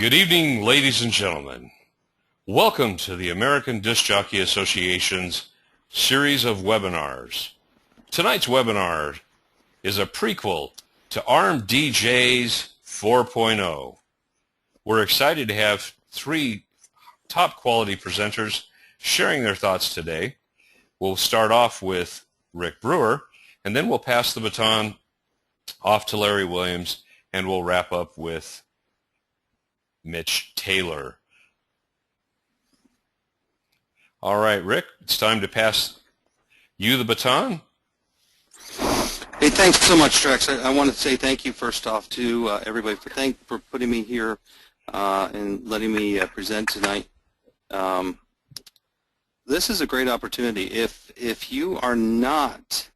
Good evening, ladies and gentlemen. Welcome to the American Disc Jockey Association's series of webinars. Tonight's webinar is a prequel to ARMDJS 4.0. We're excited to have three top quality presenters sharing their thoughts today. We'll start off with Rick Brewer, and then we'll pass the baton off to Larry Williams, and we'll wrap up with Mitch Taylor. All right, Rick, it's time to pass you the baton. Hey, thanks so much, Trex. I want to say thank you first off to everybody for putting me here and letting me present tonight. This is a great opportunity. If you are not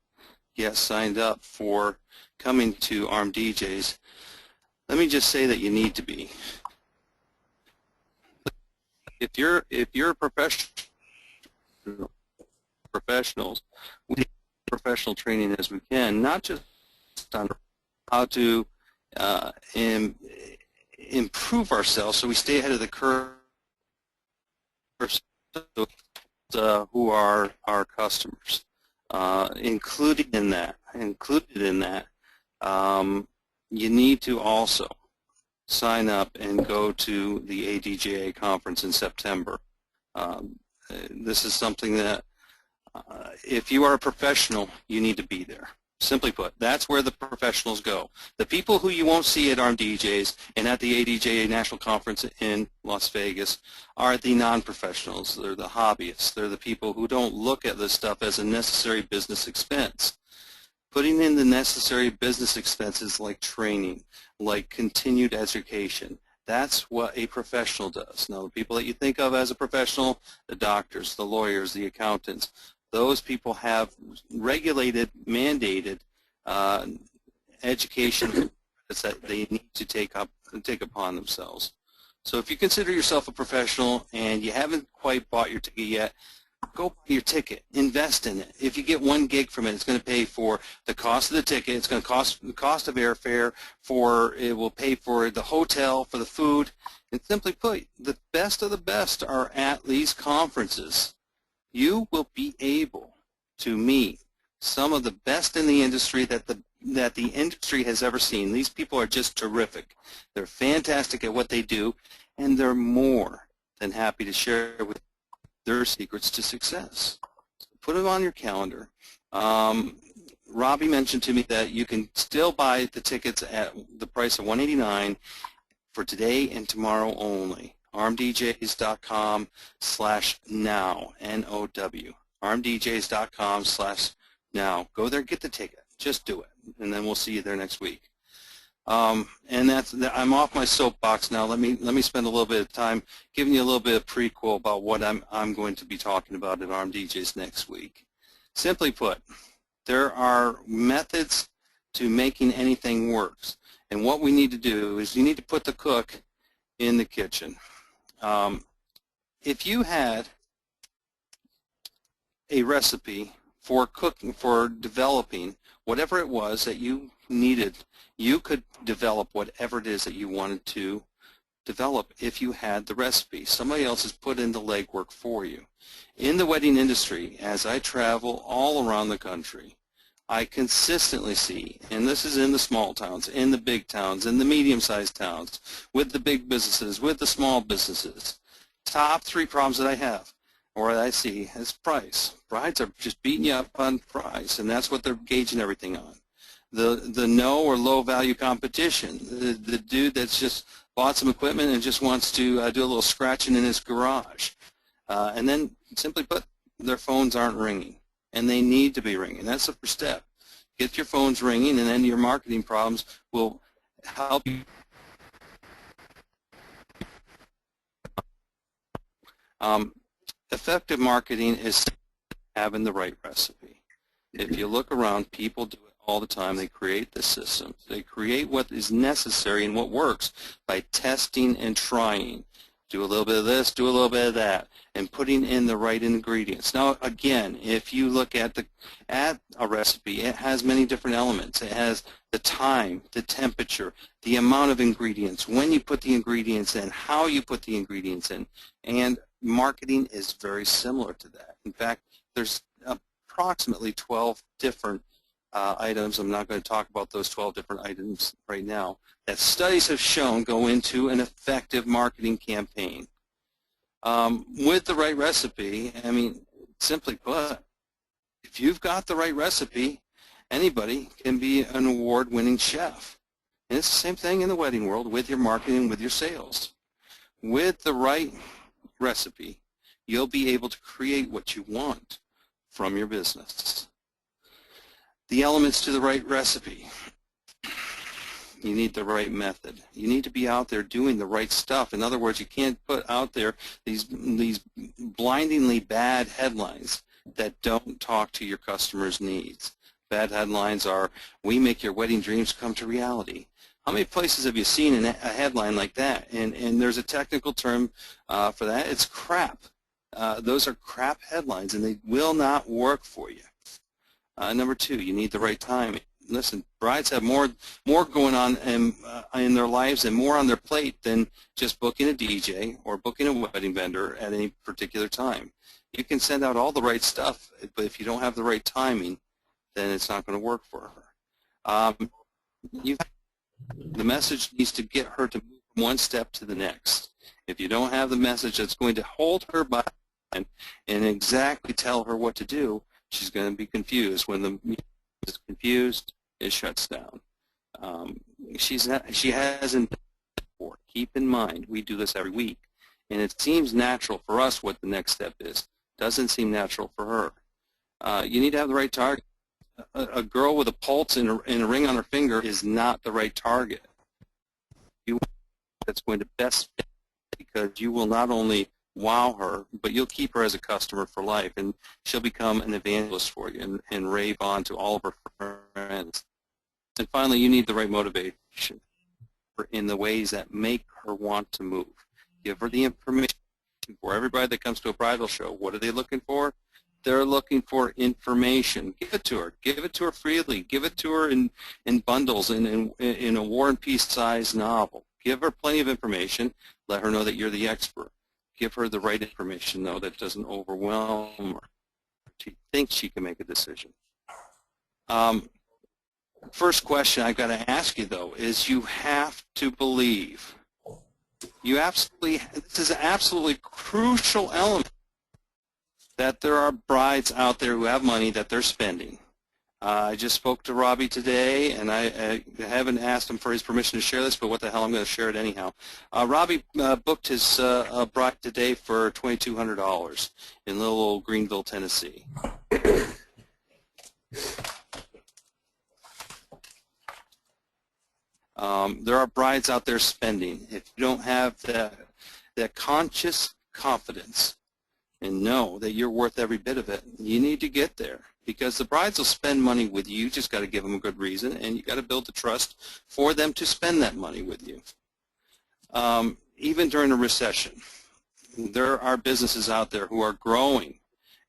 yet signed up for coming to ARMDJS, let me just say that you need to be. If you're a professionals, we need professional training as we can, not just on how to improve ourselves so we stay ahead of the curve, who are our customers. Included in that, you need to also sign up and go to the ADJA conference in September. This is something that if you are a professional, you need to be there. Simply put, that's where the professionals go. The people who you won't see at ARMDJS and at the ADJA National Conference in Las Vegas are the non-professionals. They're the hobbyists. They're the people who don't look at this stuff as a necessary business expense. Putting in the necessary business expenses like training, like continued education, that's what a professional does. Now, the people that you think of as a professional, the doctors, the lawyers, the accountants, those people have regulated, mandated education that they need to take upon themselves. So if you consider yourself a professional and you haven't quite bought your ticket yet, go buy your ticket, invest in it. If you get 1 gig from it, it's going to pay for the cost of the ticket, it's going to cost the cost of airfare, it will pay for the hotel, for the food, and simply put, the best of the best are at these conferences. You will be able to meet some of the best in the industry that the industry has ever seen. These people are just terrific. They're fantastic at what they do, and they're more than happy to share with their secrets to success. So put them on your calendar. Robbie mentioned to me that you can still buy the tickets at the price of $189 for today and tomorrow only. ARMDJS.com/now, N-O-W. ARMDJS.com/now. Go there, get the ticket. Just do it, and then we'll see you there next week. And I'm off my soapbox now. Let me spend a little bit of time giving you a little bit of prequel about what I'm going to be talking about at ARMDJS next week. Simply put, there are methods to making anything work, and what we need to do is you need to put the cook in the kitchen. If you had a recipe for cooking, for developing whatever it was that you needed, you could develop whatever it is that you wanted to develop if you had the recipe. Somebody else has put in the legwork for you. In the wedding industry, as I travel all around the country, I consistently see, and this is in the small towns, in the big towns, in the medium-sized towns, with the big businesses, with the small businesses, top 3 problems that I have, or that I see, is price. Brides are just beating you up on price, and that's what they're gauging everything on. The no or low value competition, the dude that's just bought some equipment and just wants to do a little scratching in his garage. And then, simply put, their phones aren't ringing, and they need to be ringing. That's the first step. Get your phones ringing, and then your marketing problems will help you. Effective marketing is having the right recipe. If you look around, people do it all the time. They create the systems. They create what is necessary and what works by testing and trying. Do a little bit of this, do a little bit of that, and putting in the right ingredients. Now, again, if you look at a recipe, it has many different elements. It has the time, the temperature, the amount of ingredients, when you put the ingredients in, how you put the ingredients in, and marketing is very similar to that. In fact, there's approximately 12 different items. I'm not going to talk about those 12 different items right now that studies have shown go into an effective marketing campaign. With the right recipe, I mean, simply put, if you've got the right recipe, anybody can be an award-winning chef. And it's the same thing in the wedding world with your marketing, with your sales. With the right recipe, you'll be able to create what you want from your business. The elements to the right recipe. You need the right method. You need to be out there doing the right stuff. In other words, you can't put out there these blindingly bad headlines that don't talk to your customers' needs. Bad headlines are, we make your wedding dreams come to reality. How many places have you seen a headline like that? And there's a technical term for that. It's crap. Those are crap headlines, and they will not work for you. Number two, you need the right timing. Listen, brides have more going on in their lives and more on their plate than just booking a DJ or booking a wedding vendor at any particular time. You can send out all the right stuff, but if you don't have the right timing, then it's not going to work for her. The message needs to get her to move from one step to the next. If you don't have the message that's going to hold her by and exactly tell her what to do, she's going to be confused. When the meeting is confused, it shuts down. She hasn't done it before. Keep in mind, we do this every week, and it seems natural for us what the next step is. Doesn't seem natural for her. You need to have the right target. A girl with a pulse and a ring on her finger is not the right target. That's going to best fit, because you will not only wow her, but you'll keep her as a customer for life, and she'll become an evangelist for you and rave on to all of her friends. And finally, you need the right motivation in the ways that make her want to move. Give her the information. For everybody that comes to a bridal show, what are they looking for? They're looking for information. Give it to her. Give it to her freely. Give it to her in bundles, in a War and Peace size novel. Give her plenty of information. Let her know that you're the expert. Give her the right information, though, that doesn't overwhelm her. She thinks she can make a decision. First question I've got to ask you, though, is you have to believe. This is an absolutely crucial element, that there are brides out there who have money that they're spending. I just spoke to Robbie today, and I haven't asked him for his permission to share this, but what the hell, I'm going to share it anyhow. Robbie booked his bride today for $2,200 in little old Greenville, Tennessee. There are brides out there spending. If you don't have that conscious confidence and know that you're worth every bit of it, you need to get there, because the brides will spend money with you. You just got to give them a good reason, and you got to build the trust for them to spend that money with you. Even during a recession, there are businesses out there who are growing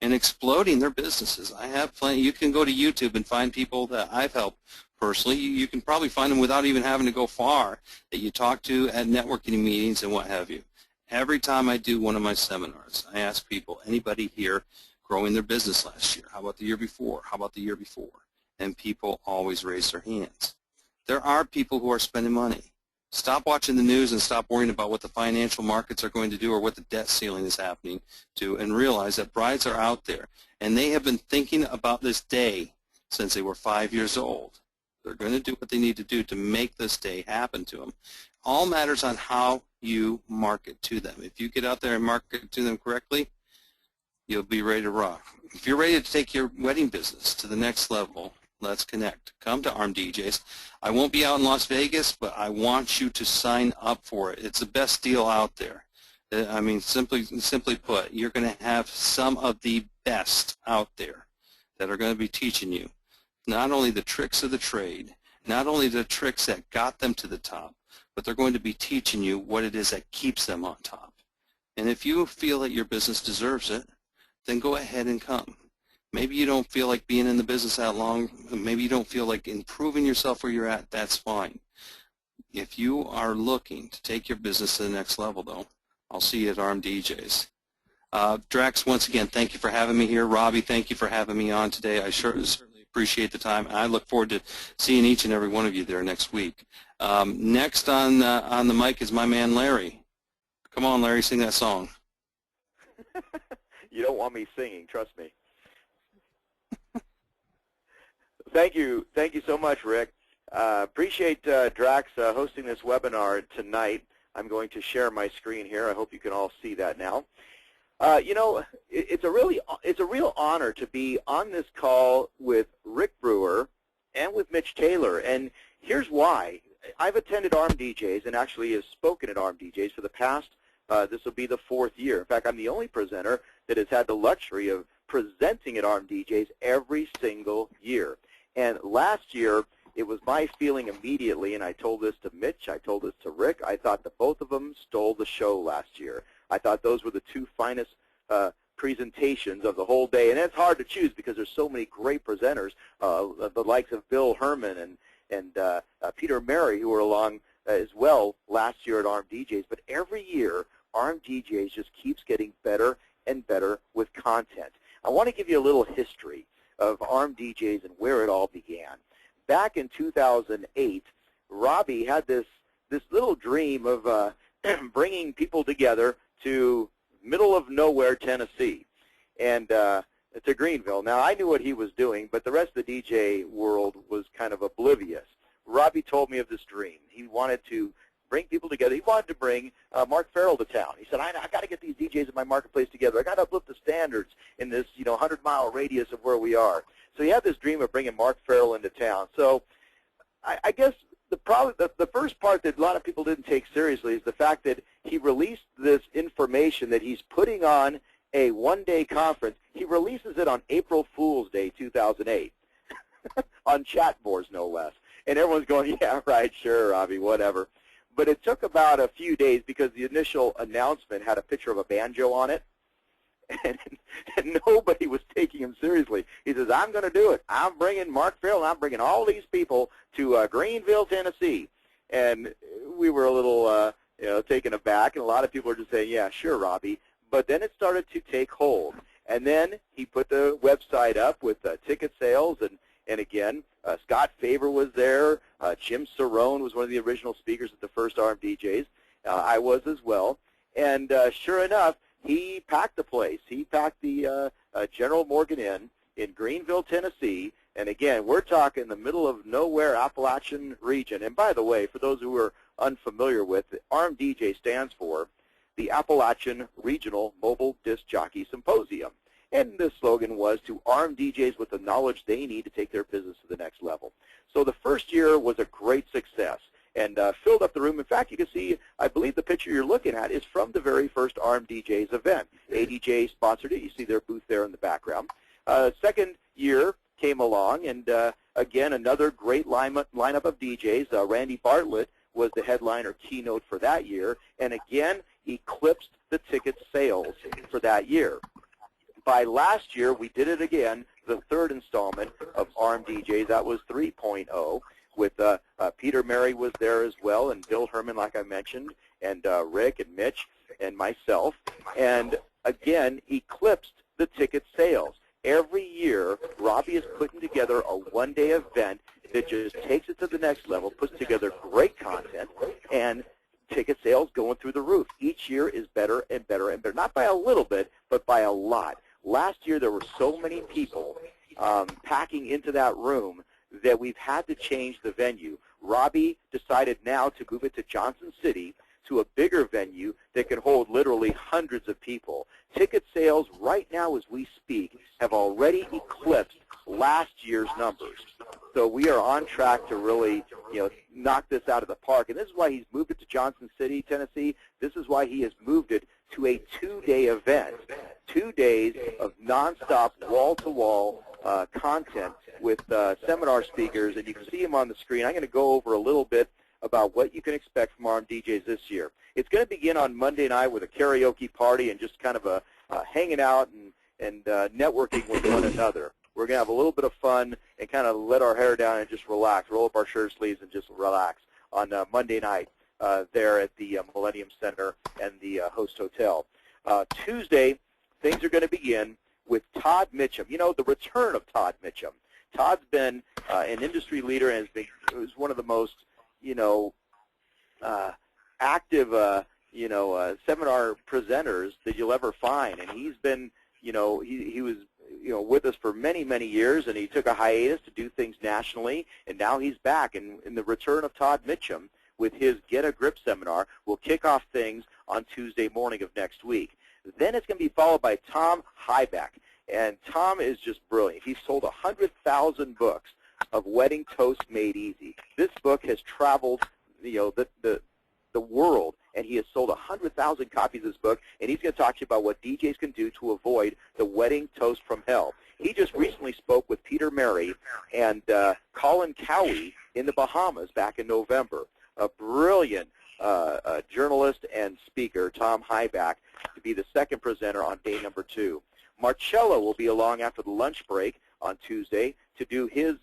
and exploding their businesses. I have plenty. You can go to YouTube and find people that I've helped personally. You can probably find them without even having to go far, that you talk to at networking meetings and what have you. Every time I do one of my seminars, I ask people, anybody here growing their business last year? How about the year before? How about the year before? And people always raise their hands. There are people who are spending money. Stop watching the news and stop worrying about what the financial markets are going to do or what the debt ceiling is happening to, and realize that brides are out there, and they have been thinking about this day since they were 5 years old. They're going to do what they need to do to make this day happen to them. All matters on how you market to them. If you get out there and market to them correctly, you'll be ready to rock. If you're ready to take your wedding business to the next level, let's connect. Come to ARMDJS. I won't be out in Las Vegas, but I want you to sign up for it. It's the best deal out there. I mean, simply put, you're going to have some of the best out there that are going to be teaching you not only the tricks of the trade, not only the tricks that got them to the top, but they're going to be teaching you what it is that keeps them on top. And if you feel that your business deserves it, then go ahead and come. Maybe you don't feel like being in the business that long. Maybe you don't feel like improving yourself where you're at. That's fine. If you are looking to take your business to the next level, though, I'll see you at ARMDJS. Drax, once again, thank you for having me here. Robbie, thank you for having me on today. I certainly appreciate the time, and I look forward to seeing each and every one of you there next week. Next on the mic is my man Larry. Come on, Larry, sing that song. You don't want me singing, trust me. Thank you so much, Rick. Appreciate Drax hosting this webinar tonight. I'm going to share my screen here. I hope you can all see that now. You know, it's a real honor to be on this call with Rick Brewer and with Mitch Taylor, and here's why. I've attended ARMDJS and actually have spoken at ARMDJS for the past, this will be the 4th year. In fact, I'm the only presenter that has had the luxury of presenting at ARMDJS every single year. And last year, it was my feeling immediately, and I told this to Mitch, I told this to Rick, I thought that both of them stole the show last year. I thought those were the two finest presentations of the whole day. And it's hard to choose because there's so many great presenters, the likes of Bill Herman and Peter Mary, who were along as well last year at ARMDJS. But every year, ARMDJS just keeps getting better and better with content. I want to give you a little history of ARMDJS and where it all began. Back in 2008, Robbie had this little dream of bringing people together to middle of nowhere, Tennessee, and to Greenville. Now, I knew what he was doing, but the rest of the DJ world was kind of oblivious. Robbie told me of this dream. He wanted to bring people together. He wanted to bring Mark Farrell to town. He said, I got to get these DJs in my marketplace together. I got to uplift the standards in this 100-mile radius of where we are. So he had this dream of bringing Mark Farrell into town. So I guess the first part that a lot of people didn't take seriously is the fact that he released this information that he's putting on a one-day conference. He releases it on April Fool's Day 2008 on chat boards, no less. And everyone's going, yeah, right, sure, Robbie, whatever. But it took about a few days because the initial announcement had a picture of a banjo on it, and nobody was taking him seriously. He says, I'm going to do it. I'm bringing Mark Farrell, and I'm bringing all these people to Greenville, Tennessee. And we were a little taken aback, and a lot of people are just saying, yeah, sure, Robbie. But then it started to take hold. And then he put the website up with ticket sales, and again, Scott Faber was there. Jim Cerrone was one of the original speakers at the first ARMDJS. I was as well. And sure enough, he packed the place. He packed the General Morgan Inn in Greenville, Tennessee. And again, we're talking the middle of nowhere Appalachian region. And by the way, for those who are unfamiliar with it, ARMDJ stands for the Appalachian Regional Mobile Disc Jockey Symposium. And the slogan was to arm DJs with the knowledge they need to take their business to the next level. So the first year was a great success and filled up the room. In fact, you can see, I believe the picture you're looking at is from the very first ARMDJS event. ADJ sponsored it. You see their booth there in the background. Second year came along, and again, another great lineup of DJs. Randy Bartlett was the headliner keynote for that year, and again, eclipsed the ticket sales for that year. By last year, we did it again, the third installment of ARMDJS. That was 3.0, with Peter Mary was there as well, and Bill Herman, like I mentioned, and Rick and Mitch and myself, and again, eclipsed the ticket sales. Every year, Robbie is putting together a one-day event that just takes it to the next level, puts together great content, and ticket sales going through the roof. Each year is better and better and better, not by a little bit, but by a lot. Last year, there were so many people packing into that room that we've had to change the venue. Robbie decided now to move it to Johnson City, to a bigger venue that can hold literally hundreds of people. Ticket sales right now as we speak have already eclipsed last year's numbers. So we are on track to really, knock this out of the park. And this is why he's moved it to Johnson City, Tennessee. This is why he has moved it to a two-day event, 2 days of nonstop, wall-to-wall content with seminar speakers. And you can see him on the screen. I'm going to go over a little bit about what you can expect from ARMDJS this year. It's going to begin on Monday night with a karaoke party and just kind of a hanging out networking with one another. We're going to have a little bit of fun and kind of let our hair down and just relax, roll up our shirt sleeves and just relax on Monday night there at the Millennium Center and the Host Hotel. Tuesday, things are going to begin with Todd Mitchum. You know, the return of Todd Mitchum. Todd's been an industry leader and was one of the most, active, seminar presenters that you'll ever find. And he's been, he was, with us for many, many years, and he took a hiatus to do things nationally, and now he's back. And in the return of Todd Mitchum with his Get a Grip seminar, will kick off things on Tuesday morning of next week. Then it's going to be followed by Tom Hybeck. And Tom is just brilliant. He's sold 100,000 books of Wedding Toast Made Easy. This book has traveled, the world, and he has sold 100,000 copies of this book, and he's going to talk to you about what DJs can do to avoid the wedding toast from hell. He just recently spoke with Peter Mary and Colin Cowie in the Bahamas back in November. A brilliant journalist and speaker, Tom Hybeck, to be the second presenter on day number 2. Marcello will be along after the lunch break on Tuesday to do his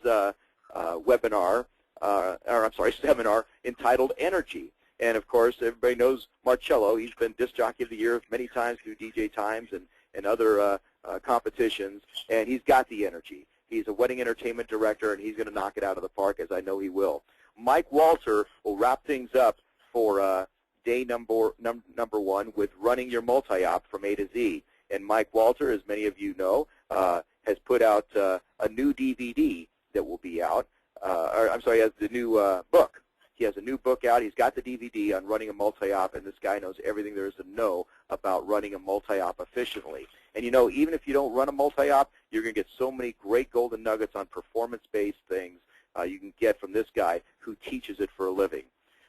seminar entitled Energy. And, of course, everybody knows Marcello. He's been Disc Jockey of the Year many times through DJ Times and other competitions, and he's got the energy. He's a wedding entertainment director, and he's going to knock it out of the park, as I know he will. Mike Walter will wrap things up for day number 1 with Running Your Multi-Op from A to Z. And Mike Walter, as many of you know, has put out a new DVD that will be out. Has the new book. He has a new book out. He's got the DVD on running a multi-op, and this guy knows everything there is to know about running a multi-op efficiently. And even if you don't run a multi-op, you're going to get so many great golden nuggets on performance-based things you can get from this guy who teaches it for a living.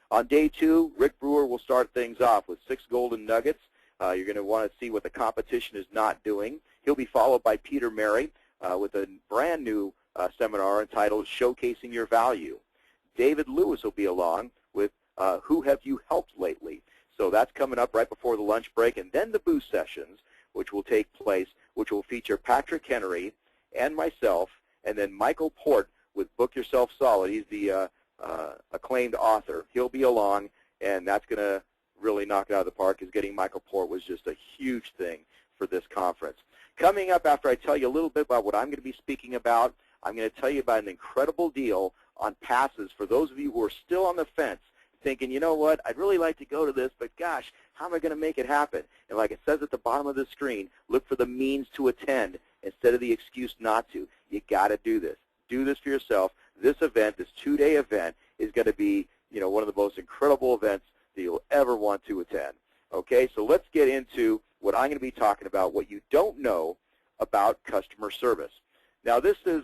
On day 2, Rick Brewer will start things off with 6 golden nuggets. You're going to want to see what the competition is not doing. He'll be followed by Peter Mary with a brand new seminar entitled Showcasing Your Value. David Lewis will be along with Who Have You Helped Lately? So that's coming up right before the lunch break. And then the boost sessions, which will take place, which will feature Patrick Henry and myself, and then Michael Port with Book Yourself Solid. He's the acclaimed author. He'll be along, and that's going to really knock it out of the park, because getting Michael Port was just a huge thing for this conference. Coming up after I tell you a little bit about what I'm going to be speaking about, I'm going to tell you about an incredible deal on passes for those of you who are still on the fence thinking, you know what, I'd really like to go to this, but gosh, how am I going to make it happen? And like it says at the bottom of the screen, look for the means to attend instead of the excuse not to. You got to do this. Do this for yourself. This event, this 2-day event, is going to be, one of the most incredible events that you'll ever want to attend. Okay, so let's get into what I'm going to be talking about, what you don't know about customer service. Now, this is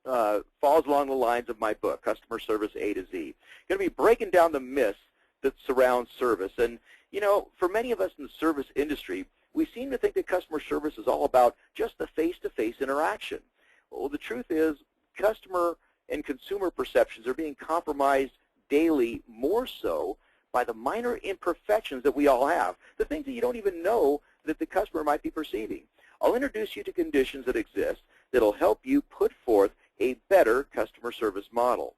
falls along the lines of my book, Customer Service A to Z. I'm going to be breaking down the myths that surround service. And, for many of us in the service industry, we seem to think that customer service is all about just the face-to-face interaction. Well, the truth is customer and consumer perceptions are being compromised daily, more so by the minor imperfections that we all have, the things that you don't even know that the customer might be perceiving. I'll introduce you to conditions that exist that will help you put forth a better customer service model.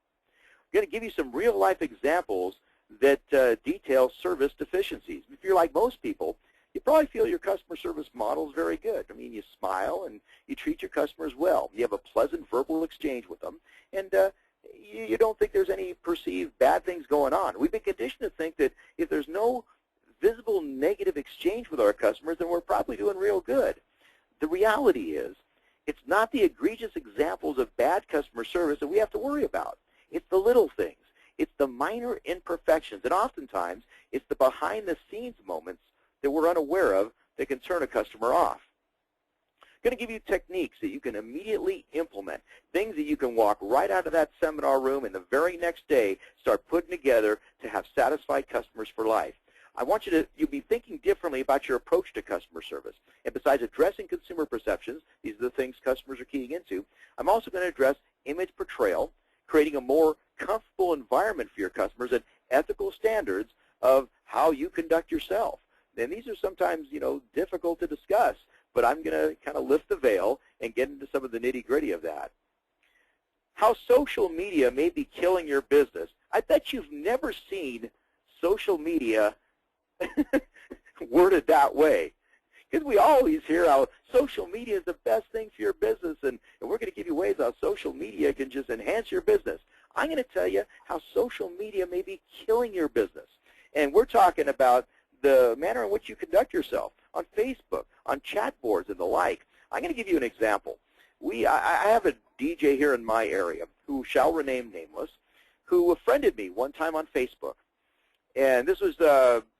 I'm going to give you some real-life examples that detail service deficiencies. If you're like most people, you probably feel your customer service model is very good. I mean, you smile and you treat your customers well. You have a pleasant verbal exchange with them, and you don't think there's any perceived bad things going on. We've been conditioned to think that if there's no visible negative exchange with our customers, then we're probably doing real good. The reality is, it's not the egregious examples of bad customer service that we have to worry about. It's the little things. It's the minor imperfections, and oftentimes it's the behind-the-scenes moments that we're unaware of that can turn a customer off. I'm going to give you techniques that you can immediately implement, things that you can walk right out of that seminar room and the very next day start putting together to have satisfied customers for life. I want you'll be thinking differently about your approach to customer service. And besides addressing consumer perceptions, these are the things customers are keying into, I'm also going to address image portrayal, creating a more comfortable environment for your customers, and ethical standards of how you conduct yourself. And these are sometimes, difficult to discuss, but I'm going to kind of lift the veil and get into some of the nitty-gritty of that. How social media may be killing your business. I bet you've never seen social media worded that way. Because we always hear how social media is the best thing for your business, and we're going to give you ways how social media can just enhance your business. I'm going to tell you how social media may be killing your business. And we're talking about the manner in which you conduct yourself on Facebook, on chat boards, and the like. I'm going to give you an example. I have a DJ here in my area who shall remain nameless, who befriended me one time on Facebook. And this was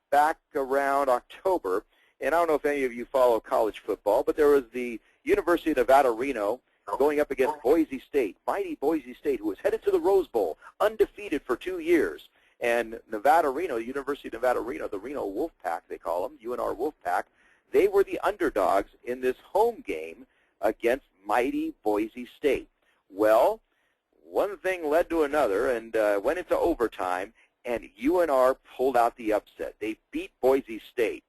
back around October. And I don't know if any of you follow college football, but there was the University of Nevada, Reno, going up against Boise State, mighty Boise State, who was headed to the Rose Bowl, undefeated for 2 years. And Nevada, Reno, the University of Nevada, Reno, the Reno Wolfpack, they call them, UNR Wolfpack, they were the underdogs in this home game against mighty Boise State. Well, one thing led to another and went into overtime, and UNR pulled out the upset. They beat Boise State.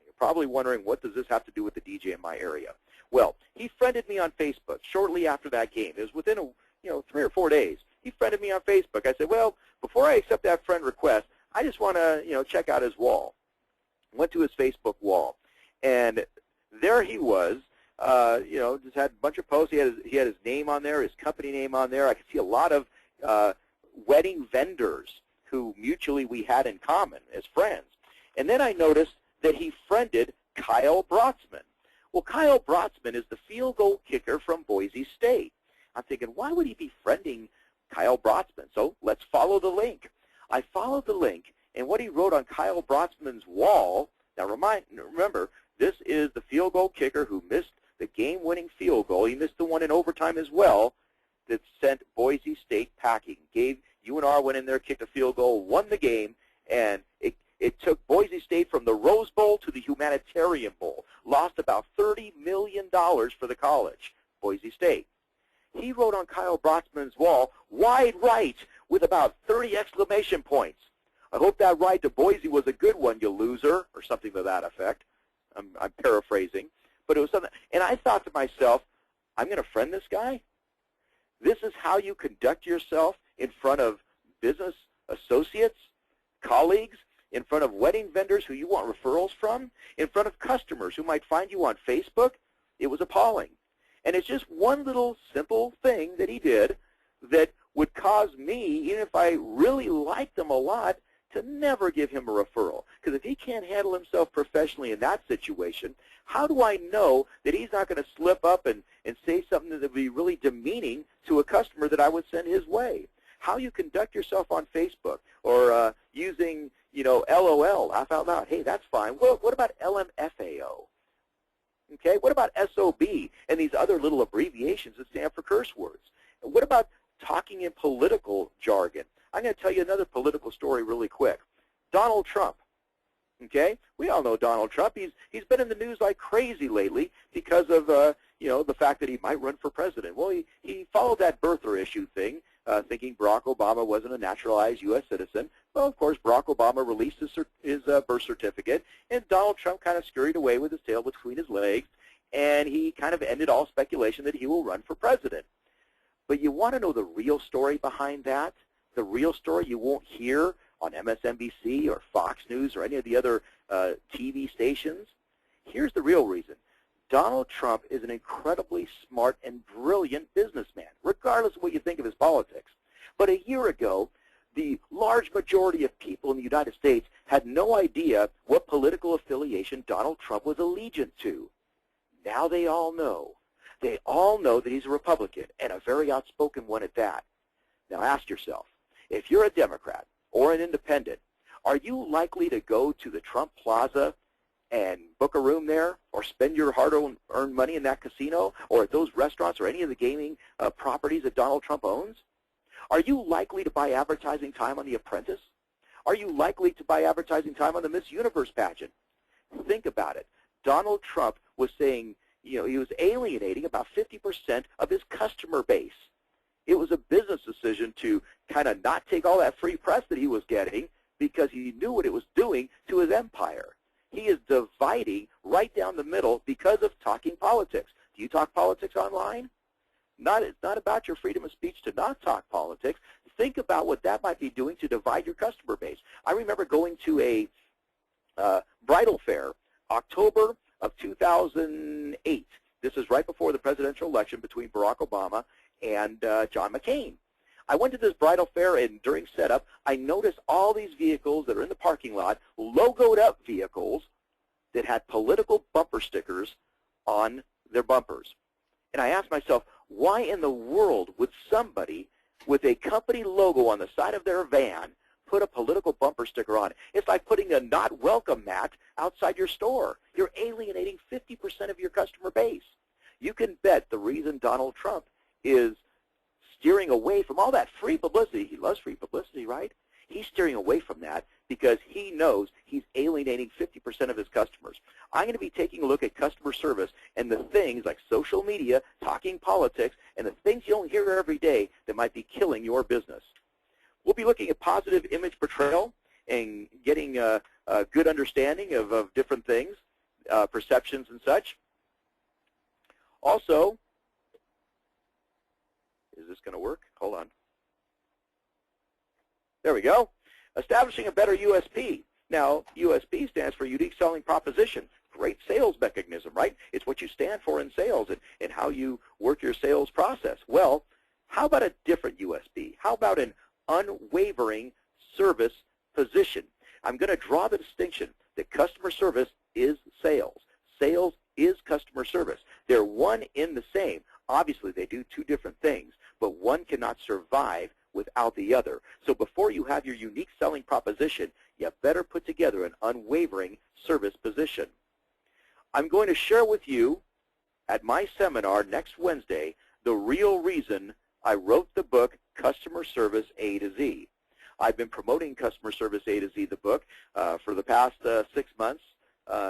You're probably wondering, what does this have to do with the DJ in my area? Well, he friended me on Facebook shortly after that game. It was within 3 or 4 days. He friended me on Facebook. I said, well, before I accept that friend request, I just want to check out his wall. Went to his Facebook wall, and there he was. Just had a bunch of posts. He had his name on there, his company name on there. I could see a lot of wedding vendors who mutually we had in common as friends. And then I noticed that he friended Kyle Brotzman. Well, Kyle Brotzman is the field goal kicker from Boise State. I'm thinking, why would he be friending Kyle Brotzman? So let's follow the link. I followed the link, and what he wrote on Kyle Brotzman's wall, now remember, this is the field goal kicker who missed the game-winning field goal. He missed the one in overtime as well that sent Boise State packing. UNR went in there, kicked a field goal, won the game, and it took Boise State from the Rose Bowl to the Humanitarian Bowl. Lost about $30 million for the college, Boise State. He wrote on Kyle Brotzman's wall, wide right, with about 30 exclamation points. I hope that ride to Boise was a good one, you loser, or something to that effect. I'm paraphrasing. But it was something, and I thought to myself, I'm going to friend this guy? This is how you conduct yourself in front of business associates, colleagues, in front of wedding vendors who you want referrals from, in front of customers who might find you on Facebook? It was appalling. And it's just one little simple thing that he did that would cause me, even if I really liked him a lot, to never give him a referral. Because if he can't handle himself professionally in that situation, how do I know that he's not going to slip up and say something that would be really demeaning to a customer that I would send his way? How you conduct yourself on Facebook or using, LOL, laugh out loud. Hey, that's fine. Well, what about LMFAO? Okay, what about SOB and these other little abbreviations that stand for curse words? And what about talking in political jargon? I'm going to tell you another political story really quick. Donald Trump. Okay, we all know Donald Trump. He's been in the news like crazy lately because of the fact that he might run for president. Well, he followed that birther issue thing, thinking Barack Obama wasn't a naturalized U.S. citizen. Well, of course, Barack Obama released his birth certificate, and Donald Trump kind of scurried away with his tail between his legs, and he kind of ended all speculation that he will run for president. But you want to know the real story behind that? The real story you won't hear on MSNBC or Fox News or any of the other TV stations? Here's the real reason. Donald Trump is an incredibly smart and brilliant businessman, regardless of what you think of his politics. But a year ago, the large majority of people in the United States had no idea what political affiliation Donald Trump was allegiant to. Now they all know. They all know that he's a Republican, and a very outspoken one at that. Now ask yourself, if you're a Democrat or an independent, are you likely to go to the Trump Plaza and book a room there or spend your hard-earned money in that casino or at those restaurants or any of the gaming properties that Donald Trump owns? Are you likely to buy advertising time on The Apprentice? Are you likely to buy advertising time on the Miss Universe pageant? Think about it. Donald Trump was saying, he was alienating about 50% of his customer base. It was a business decision to kind of not take all that free press that he was getting because he knew what it was doing to his empire. He is dividing right down the middle because of talking politics. Do you talk politics online? It's not about your freedom of speech to not talk politics. Think about what that might be doing to divide your customer base. I remember going to a bridal fair, October of 2008. This is right before the presidential election between Barack Obama and John McCain. I went to this bridal fair, and during setup, I noticed all these vehicles that are in the parking lot, logoed up vehicles that had political bumper stickers on their bumpers. And I asked myself, why in the world would somebody with a company logo on the side of their van put a political bumper sticker on it? It's like putting a not welcome mat outside your store. You're alienating 50% of your customer base. You can bet the reason Donald Trump is steering away from all that free publicity, he loves free publicity, right? He's steering away from that because he knows he's alienating 50% of his customers. I'm going to be taking a look at customer service and the things like social media, talking politics, and the things you don't hear every day that might be killing your business. We'll be looking at positive image portrayal and getting a good understanding of different things, perceptions and such. Also, is this going to work? Hold on. There we go. Establishing a better USP. Now, USP stands for Unique Selling Proposition. Great sales mechanism, right? It's what you stand for in sales and how you work your sales process. Well, how about a different USP? How about an unwavering service position? I'm going to draw the distinction that customer service is sales. Sales is customer service. They're one in the same. Obviously, they do two different things, but one cannot survive without the other. So before you have your unique selling proposition, you better put together an unwavering service position. I'm going to share with you at my seminar next Wednesday the real reason I wrote the book Customer Service A to Z. I've been promoting Customer Service A to Z, the book, for the past 6 months.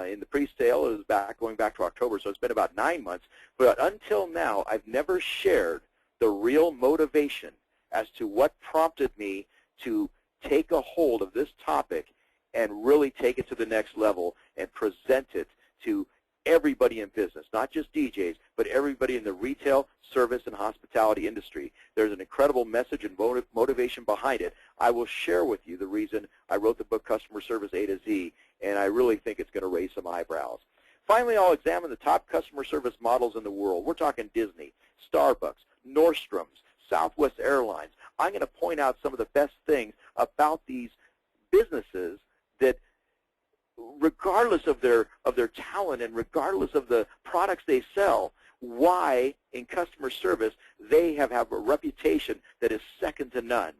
In the pre-sale, it was going back to October, so it's been about 9 months. But until now, I've never shared the real motivation as to what prompted me to take a hold of this topic and really take it to the next level and present it to everybody in business, not just DJs, but everybody in the retail, service, and hospitality industry. There's an incredible message and motivation behind it. I will share with you the reason I wrote the book Customer Service A to Z, and I really think it's going to raise some eyebrows. Finally, I'll examine the top customer service models in the world. We're talking Disney, Starbucks, Nordstrom's, Southwest Airlines. I'm going to point out some of the best things about these businesses that, regardless of their talent and regardless of the products they sell, why in customer service they have a reputation that is second to none.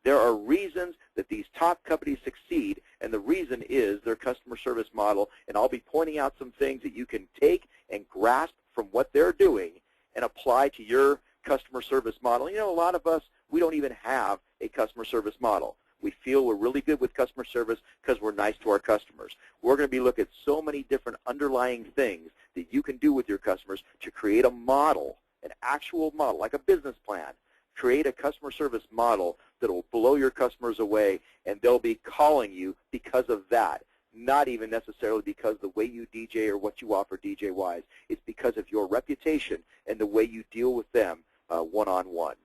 There are reasons that these top companies succeed, and the reason is their customer service model, and I'll be pointing out some things that you can take and grasp from what they're doing and apply to your customer service model. You know, a lot of us, we don't even have a customer service model. We feel we're really good with customer service because we're nice to our customers. We're going to be looking at so many different underlying things that you can do with your customers to create a model, an actual model, like a business plan. Create a customer service model that will blow your customers away, and they'll be calling you because of that, not even necessarily because of the way you DJ or what you offer DJ-wise. It's because of your reputation and the way you deal with them one-on-one.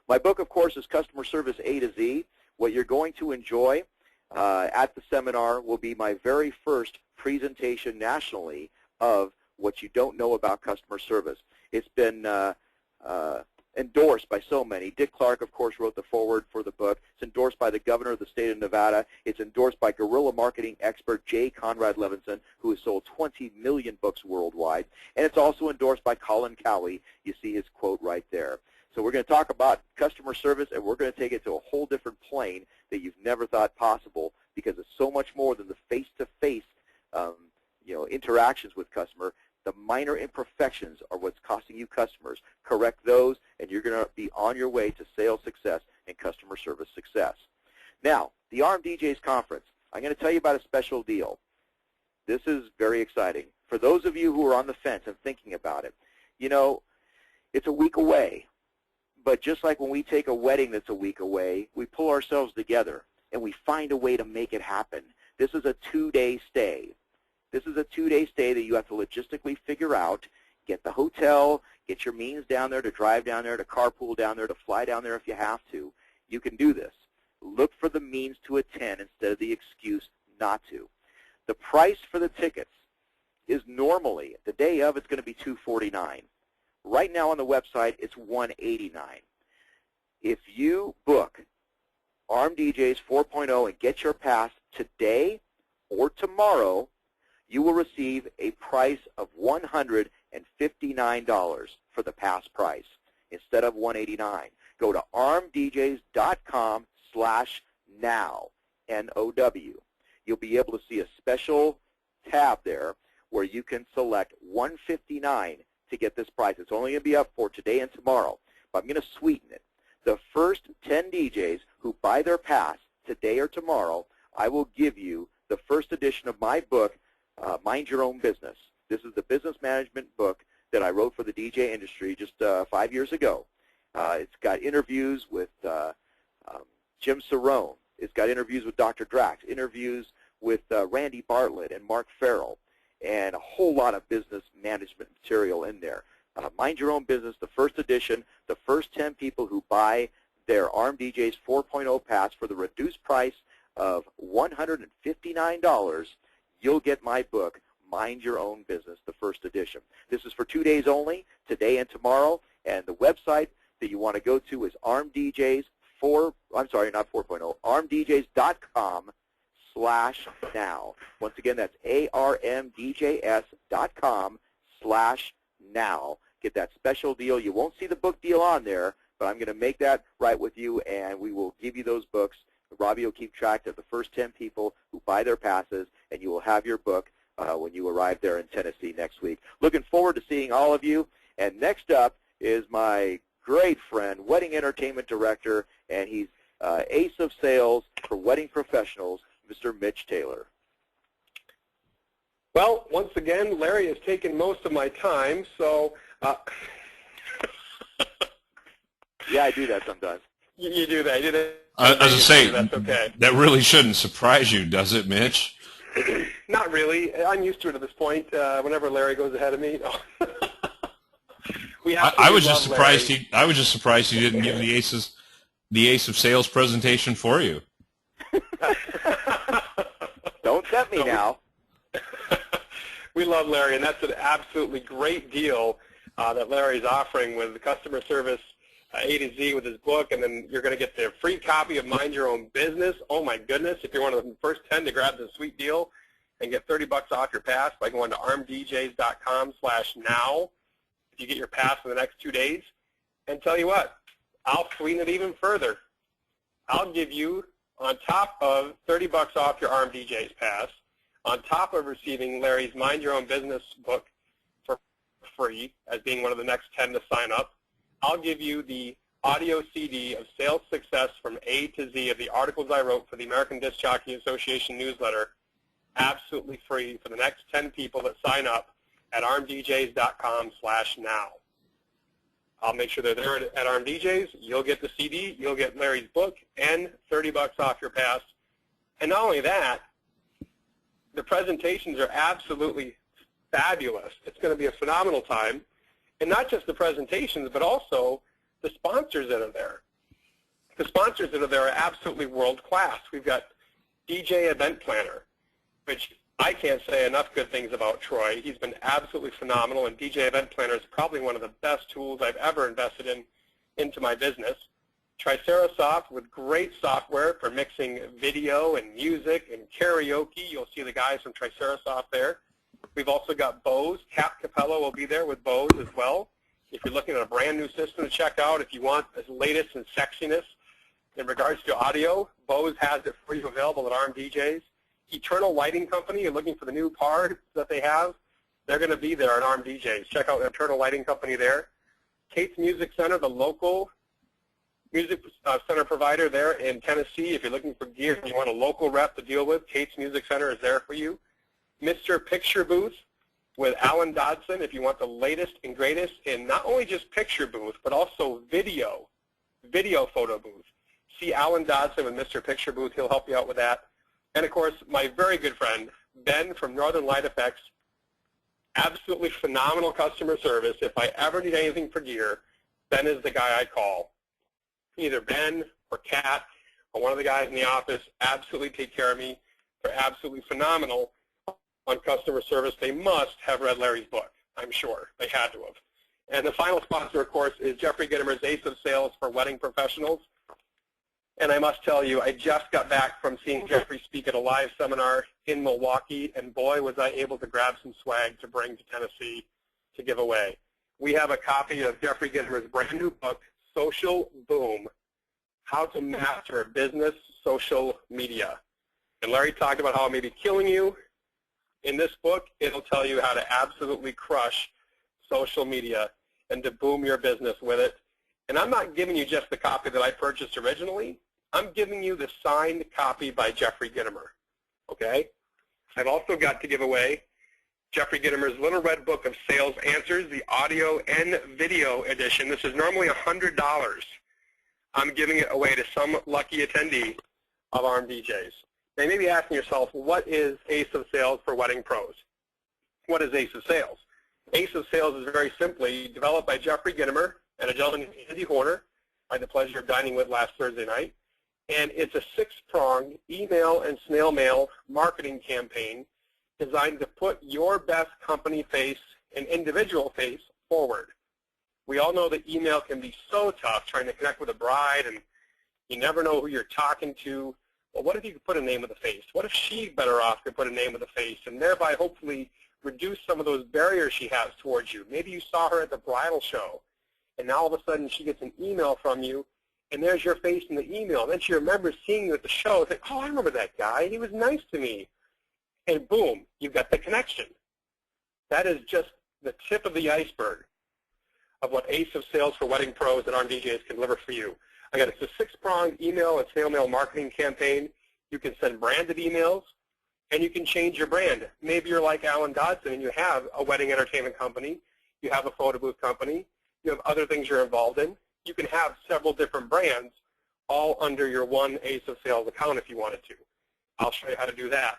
My book, of course, is Customer Service A to Z. What you're going to enjoy at the seminar will be my very first presentation nationally of what you don't know about customer service. It's been endorsed by so many. Dick Clark, of course, wrote the foreword for the book. It's endorsed by the governor of the state of Nevada. It's endorsed by guerrilla marketing expert J. Conrad Levinson, who has sold 20 million books worldwide. And it's also endorsed by Colin Cowie. You see his quote right there. So we're going to talk about customer service, and we're going to take it to a whole different plane that you've never thought possible, because it's so much more than the face-to-face interactions with customer. The minor imperfections are what's costing you customers. Correct those, and you're going to be on your way to sales success and customer service success. Now, the ARMDJS conference. I'm going to tell you about a special deal. This is very exciting. For those of you who are on the fence and thinking about it, you know, it's a week away. But just like when we take a wedding that's a week away, we pull ourselves together and we find a way to make it happen. This is a 2-day stay. This is a 2-day stay that you have to logistically figure out. Get the hotel, get your means down there to drive down there, to carpool down there, to fly down there if you have to. You can do this. Look for the means to attend instead of the excuse not to. The price for the tickets is normally, the day of, it's going to be $249. Right now on the website, it's $189. If you book ARMDJS 4.0 and get your pass today or tomorrow, you will receive a price of $159 for the pass price instead of $189. Go to armdjs.com/now, N-O-W. You'll be able to see a special tab there where you can select $159 to get this price. It's only going to be up for today and tomorrow, but I'm going to sweeten it. The first 10 DJs who buy their pass today or tomorrow, I will give you the first edition of my book, Mind Your Own Business. This is the business management book that I wrote for the DJ industry just 5 years ago. It's got interviews with Jim Cerrone. It's got interviews with Dr. Drax, interviews with Randy Bartlett and Mark Farrell, and a whole lot of business management material in there. Mind Your Own Business, the first edition, the first 10 people who buy their ARMDJS 4.0 pass for the reduced price of $159, you'll get my book, Mind Your Own Business, the first edition. This is for 2 days only, today and tomorrow, and the website that you want to go to is armdjs.com/now. Once again, that's armdjs.com/now. Get that special deal. You won't see the book deal on there, but I'm going to make that right with you, and we will give you those books. Robbie will keep track of the first 10 people who buy their passes, and you will have your book when you arrive there in Tennessee next week. Looking forward to seeing all of you. And next up is my great friend, wedding entertainment director, and he's ace of sales for wedding professionals, Mr. Mitch Taylor. Well, once again, Larry has taken most of my time, so... Yeah, I do that sometimes. You do that. You do that. As I say, that's okay. That really shouldn't surprise you, does it, Mitch? Not really. I'm used to it at this point. Whenever Larry goes ahead of me, no. I was just surprised. I was just surprised he didn't give the ace of sales presentation for you. Don't tempt me now. We love Larry, and that's an absolutely great deal that Larry's offering with the customer service A to Z with his book, and then you're going to get the free copy of Mind Your Own Business. Oh my goodness, if you're one of the first 10 to grab this sweet deal and get $30 off your pass by going to armdjs.com/now if you get your pass in the next 2 days. And tell you what, I'll sweeten it even further. I'll give you, on top of $30 off your ARMDJS pass, on top of receiving Larry's Mind Your Own Business book for free as being one of the next 10 to sign up, I'll give you the audio CD of sales success from A to Z of the articles I wrote for the American Disc Jockey Association newsletter, absolutely free for the next 10 people that sign up at armdjs.com/now. I'll make sure they're there at ARMDJs. You'll get the CD, you'll get Larry's book, and $30 off your pass. And not only that, the presentations are absolutely fabulous. It's going to be a phenomenal time. And not just the presentations, but also the sponsors that are there. The sponsors that are there are absolutely world-class. We've got DJ Event Planner, which I can't say enough good things about Troy. He's been absolutely phenomenal, and DJ Event Planner is probably one of the best tools I've ever invested into my business. Tricerasoft with great software for mixing video and music and karaoke. You'll see the guys from Tricerasoft there. We've also got Bose. Cap Capello will be there with Bose as well. If you're looking at a brand new system to check out, if you want the latest in sexiness in regards to audio, Bose has it for you available at ARMDJs. Eternal Lighting Company, you're looking for the new parts that they have, they're going to be there at ARMDJs. Check out Eternal Lighting Company there. Kate's Music Center, the local music center provider there in Tennessee. If you're looking for gear and you want a local rep to deal with, Kate's Music Center is there for you. Mr. Picture Booth with Alan Dodson, if you want the latest and greatest in not only just picture booth, but also video photo booth. See Alan Dodson with Mr. Picture Booth. He'll help you out with that. And of course, my very good friend, Ben from Northern Light Effects, absolutely phenomenal customer service. If I ever need anything for gear, Ben is the guy I call. Either Ben or Kat or one of the guys in the office absolutely take care of me. They're absolutely phenomenal on customer service. They must have read Larry's book, I'm sure. They had to have. And the final sponsor, of course, is Jeffrey Gittimer's Ace of Sales for Wedding Professionals. And I must tell you, I just got back from seeing Jeffrey speak at a live seminar in Milwaukee, and boy, was I able to grab some swag to bring to Tennessee to give away. We have a copy of Jeffrey Gittimer's brand new book, Social Boom, How to Master Business Social Media. And Larry talked about how it may be killing you. In this book, it'll tell you how to absolutely crush social media and to boom your business with it. And I'm not giving you just the copy that I purchased originally. I'm giving you the signed copy by Jeffrey Gittimer, okay? I've also got to give away Jeffrey Gittimer's Little Red Book of Sales Answers, the audio and video edition. This is normally $100. I'm giving it away to some lucky attendee of ARMDJS. Now, you may be asking yourself, what is Ace of Sales for Wedding Pros? What is Ace of Sales? Ace of Sales is very simply developed by Jeffrey Gittimer and a gentleman named Andy Horner I had the pleasure of dining with last Thursday night. And it's a 6-pronged email and snail mail marketing campaign designed to put your best company face and individual face forward. We all know that email can be so tough trying to connect with a bride, and you never know who you're talking to. Well, what if you could put a name with a face? What if she better off could put a name with a face and thereby hopefully reduce some of those barriers she has towards you? Maybe you saw her at the bridal show, and now all of a sudden she gets an email from you, and there's your face in the email. And then she remembers seeing you at the show and think, oh, I remember that guy. He was nice to me. And boom, you've got the connection. That is just the tip of the iceberg of what Ace of Sales for Wedding Pros at ARMDJS can deliver for you. Again, it's a 6-pronged email and snail mail marketing campaign. You can send branded emails, and you can change your brand. Maybe you're like Alan Dodson and you have a wedding entertainment company, you have a photo booth company, you have other things you're involved in. You can have several different brands all under your one Ace of Sales account if you wanted to. I'll show you how to do that.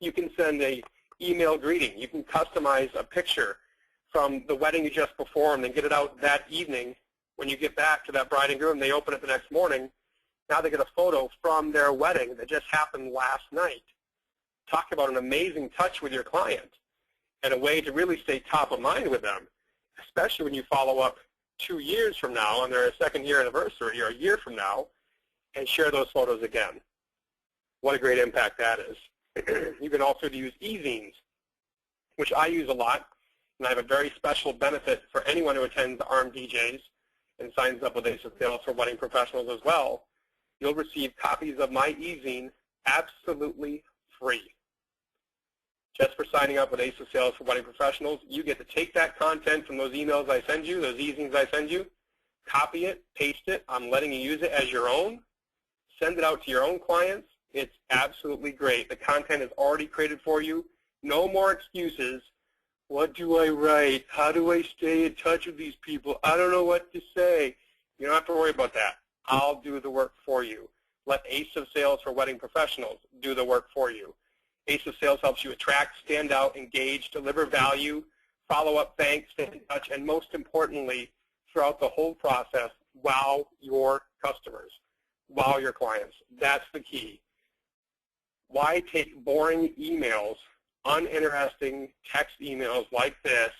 You can send an email greeting. You can customize a picture from the wedding you just performed and get it out that evening. When you get back to that bride and groom, they open it the next morning. Now they get a photo from their wedding that just happened last night. Talk about an amazing touch with your client and a way to really stay top of mind with them, especially when you follow up 2 years from now on their 2nd year anniversary or a year from now and share those photos again. What a great impact that is. You can also use e-zines, which I use a lot, and I have a very special benefit for anyone who attends ARMDJS and signs up with Ace of Sales for Wedding Professionals as well. You'll receive copies of my e-zine absolutely free. Just for signing up with Ace of Sales for Wedding Professionals, you get to take that content from those emails I send you, those e-zines I send you, copy it, paste it. I'm letting you use it as your own. Send it out to your own clients. It's absolutely great. The content is already created for you. No more excuses. What do I write? How do I stay in touch with these people? I don't know what to say. You don't have to worry about that. I'll do the work for you. Let Ace of Sales for Wedding Professionals do the work for you. Ace of Sales helps you attract, stand out, engage, deliver value, follow up, thanks, stay in touch, and most importantly, throughout the whole process, wow your customers, wow your clients. That's the key. Why take boring emails, uninteresting text emails like this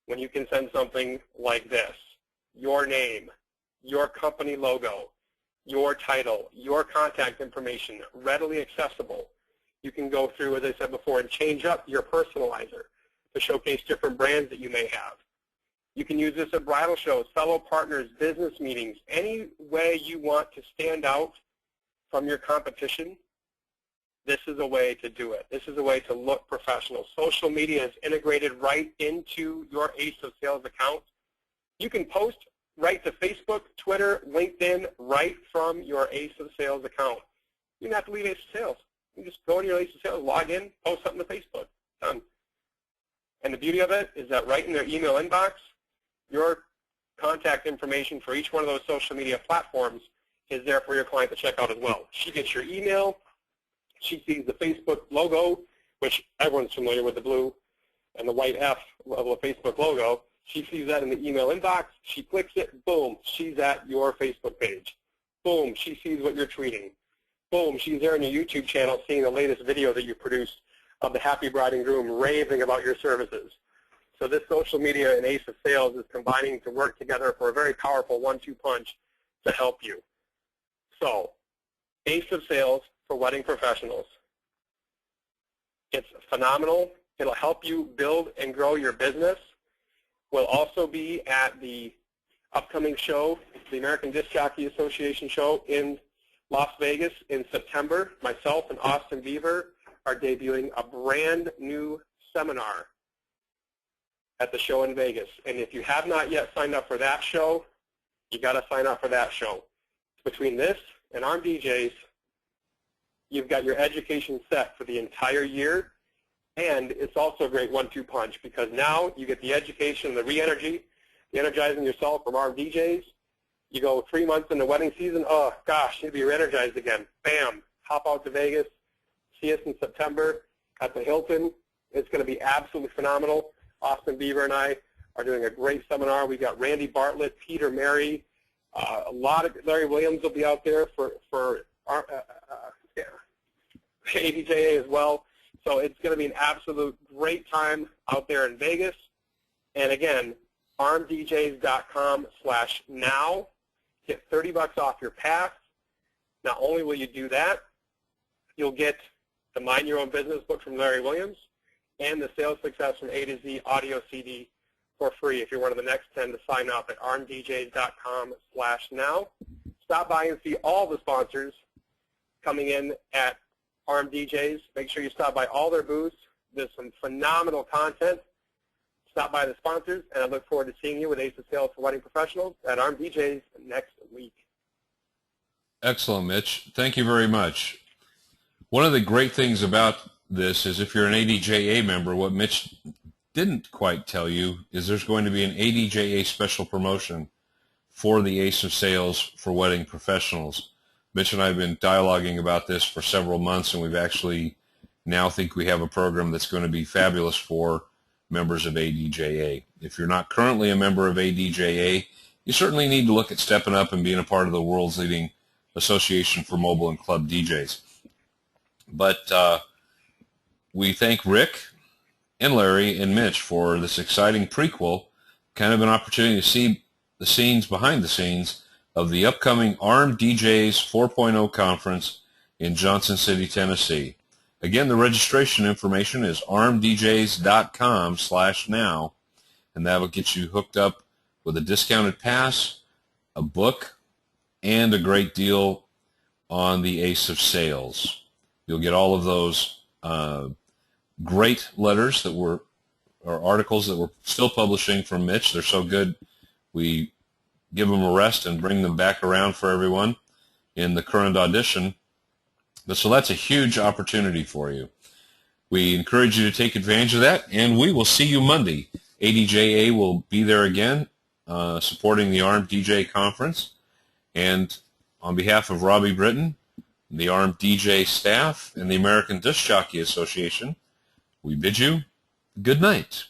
when you can send something like this? Your name, your company logo, your title, your contact information, readily accessible. You can go through, as I said before, and change up your personalizer to showcase different brands that you may have. You can use this at bridal shows, fellow partners, business meetings, any way you want to stand out from your competition. This is a way to do it. This is a way to look professional. Social media is integrated right into your Ace of Sales account. You can post right to Facebook, Twitter, LinkedIn, right from your Ace of Sales account. You don't have to leave Ace of Sales. You just go to your Ace of Sales, log in, post something to Facebook. Done. And the beauty of it is that right in their email inbox, your contact information for each one of those social media platforms is there for your client to check out as well. She gets your email, She sees the Facebook logo, which everyone's familiar with, the blue and the white F of the Facebook logo. She sees that in the email inbox. She clicks it. Boom. She's at your Facebook page. Boom. She sees what you're tweeting. Boom. She's there on your YouTube channel seeing the latest video that you produced of the happy bride and groom raving about your services. So this social media and ACE of Sales is combining to work together for a very powerful 1-2 punch to help you. So ACE of Sales for wedding professionals. It's phenomenal. It'll help you build and grow your business. We'll also be at the upcoming show, the American Disc Jockey Association show in Las Vegas in September. Myself and Austin Beaver are debuting a brand new seminar at the show in Vegas. And if you have not yet signed up for that show, you got to sign up for that show. Between this and ARMDJS, you've got your education set for the entire year. And it's also a great 1-2 punch because now you get the education, the re-energy, the energizing yourself from ARMDJS. You go 3 months into wedding season, oh gosh, you'd be re-energized again. Bam, hop out to Vegas. See us in September at the Hilton. It's going to be absolutely phenomenal. Austin Beaver and I are doing a great seminar. We've got Randy Bartlett, Peter Mary, a lot of Larry Williams will be out there for ADJA as well. So it's going to be an absolute great time out there in Vegas. And again, armdjs.com/now. Get $30 off your pass. Not only will you do that, you'll get the Mind Your Own Business book from Larry Williams and the Sales Success from A to Z audio CD for free if you're one of the next 10 to sign up at armdjs.com/now. Stop by and see all the sponsors coming in at ARMDJs. Make sure you stop by all their booths. There's some phenomenal content. Stop by the sponsors, and I look forward to seeing you with ACE of Sales for Wedding Professionals at ARMDJs next week. Excellent, Mitch. Thank you very much. One of the great things about this is if you're an ADJA member, what Mitch didn't quite tell you is there's going to be an ADJA special promotion for the ACE of Sales for Wedding Professionals. Mitch and I have been dialoguing about this for several months, and we've actually now think we have a program that's going to be fabulous for members of ADJA. If you're not currently a member of ADJA, you certainly need to look at stepping up and being a part of the world's leading association for mobile and club DJs. But we thank Rick and Larry and Mitch for this exciting prequel, kind of an opportunity to see the scenes behind the scenes of the upcoming ARMDJS 4.0 conference in Johnson City, Tennessee. Again, the registration information is armdjs.com/now, and that will get you hooked up with a discounted pass, a book, and a great deal on the ACE of Sales. You'll get all of those great letters that were, or articles that we're still publishing from Mitch. They're so good, we give them a rest and bring them back around for everyone in the current audition. But so that's a huge opportunity for you. We encourage you to take advantage of that, and we will see you Monday. ADJA will be there again supporting the ARMDJ conference. And on behalf of Robbie Britton, the ARMDJ staff, and the American Disc Jockey Association, we bid you good night.